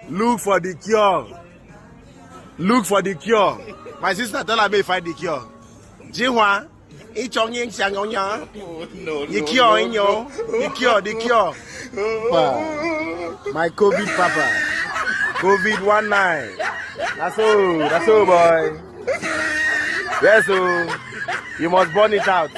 Look for the cure. Look for the cure. My sister tell me find the cure. Jinhua, the cure in you. The cure. My COVID papa. COVID-19. That's all, boy. Yes, so you must burn it out.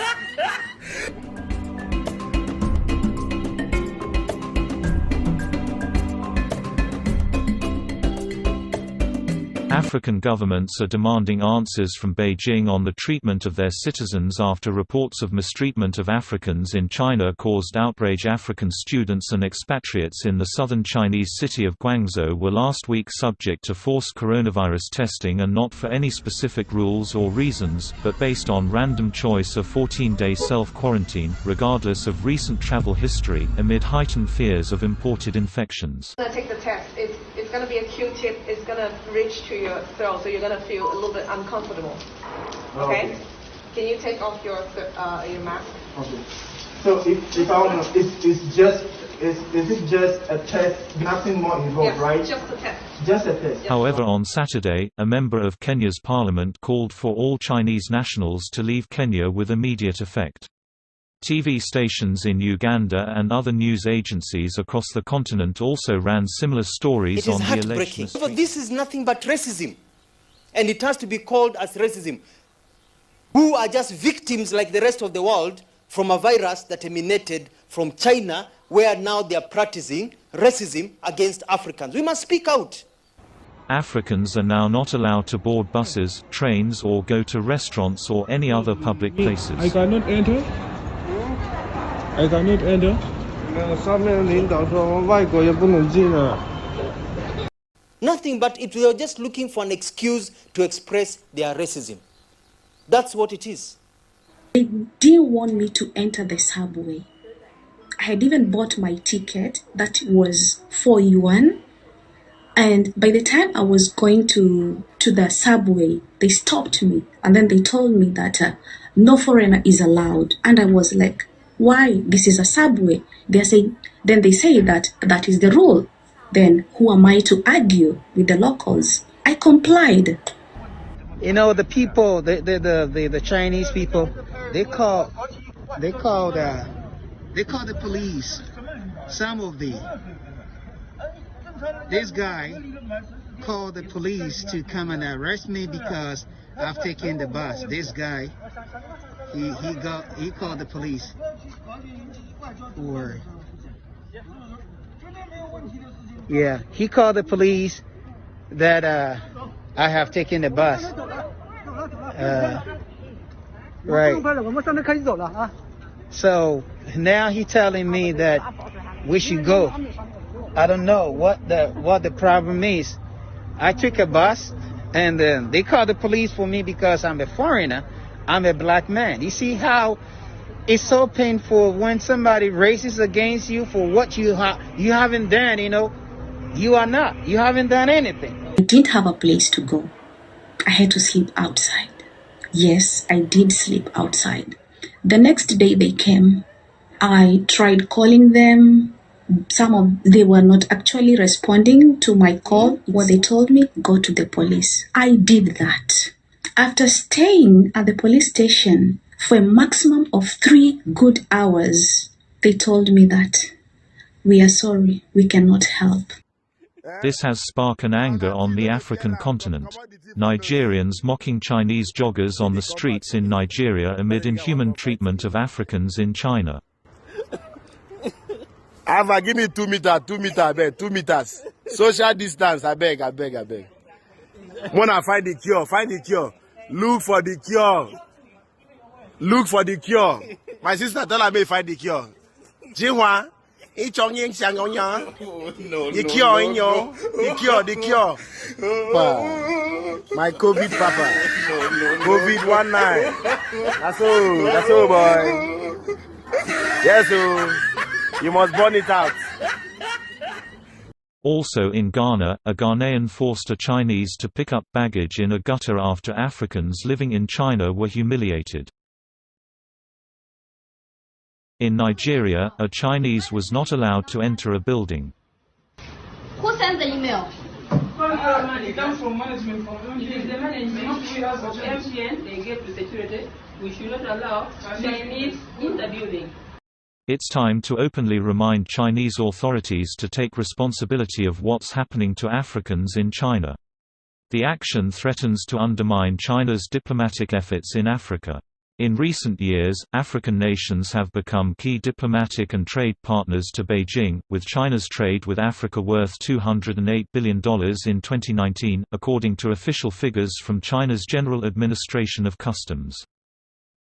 African governments are demanding answers from Beijing on the treatment of their citizens after reports of mistreatment of Africans in China caused outrage. African students and expatriates in the southern Chinese city of Guangzhou were last week subject to forced coronavirus testing, and not for any specific rules or reasons, but based on random choice of 14-day self-quarantine, regardless of recent travel history, amid heightened fears of imported infections. I'm going to take the test. It's going to be a Q-tip. It's going to reach to your throat, so you're going to feel a little bit uncomfortable. Okay? Can you take off your mask? Okay. So if I want to, is it just a test, nothing more involved, yes, right? Just a test. Just a test. However, on Saturday, a member of Kenya's parliament called for all Chinese nationals to leave Kenya with immediate effect. TV stations in Uganda and other news agencies across the continent also ran similar stories on the election. This is nothing but racism, and it has to be called as racism. Who are just victims like the rest of the world from a virus that emanated from China, where now they are practicing racism against Africans. We must speak out. Africans are now not allowed to board buses, trains, or go to restaurants or any other public places. I cannot enter. I cannot enter. Nothing but they are just looking for an excuse to express their racism. That's what it is. They didn't want me to enter the subway. I had even bought my ticket that was 4 yuan. And by the time I was going to the subway, they stopped me. And then they told me that no foreigner is allowed. And I was like, why? This is a subway. Then they say that that is the rule. Then who am I to argue with the locals? I complied. You know, the people, the Chinese people, they call the police. This guy called the police to come and arrest me because I've taken the bus. This guy, he called the police. He called the police that I have taken the bus. Right. So now he's telling me that we should go. I don't know what the problem is. I took a bus, and they called the police for me because I'm a foreigner. I'm a black man. You see how it's so painful when somebody races against you for what you haven't done. You know, you haven't done anything. I didn't have a place to go. I had to sleep outside. Yes, I did sleep outside. The next day they came. I tried calling them. They were not actually responding to my call. What they told me, go to the police. I did that. After staying at the police station for a maximum of 3 good hours, they told me that we are sorry, we cannot help. This has sparked an anger on the African continent. Nigerians mocking Chinese joggers on the streets in Nigeria amid inhuman treatment of Africans in China. Ava, give me 2 meters, I beg, 2 meters. Social distance, I beg. Wanna find the cure. Look for the cure. My sister tell me find the cure. Jinhua, the cure in you. The cure. My COVID papa. COVID-19. That's all, boy. Yes, so you must burn it out. Also in Ghana, a Ghanaian forced a Chinese to pick up baggage in a gutter after Africans living in China were humiliated. In Nigeria, a Chinese was not allowed to enter a building. Who sent the email? It comes from management. It is the management of MTN they gave to security. We should not allow Chinese interviewing. It's time to openly remind Chinese authorities to take responsibility of what's happening to Africans in China. The action threatens to undermine China's diplomatic efforts in Africa. In recent years, African nations have become key diplomatic and trade partners to Beijing, with China's trade with Africa worth $208 billion in 2019, according to official figures from China's General Administration of Customs.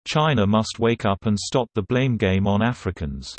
China must wake up and stop the blame game on Africans.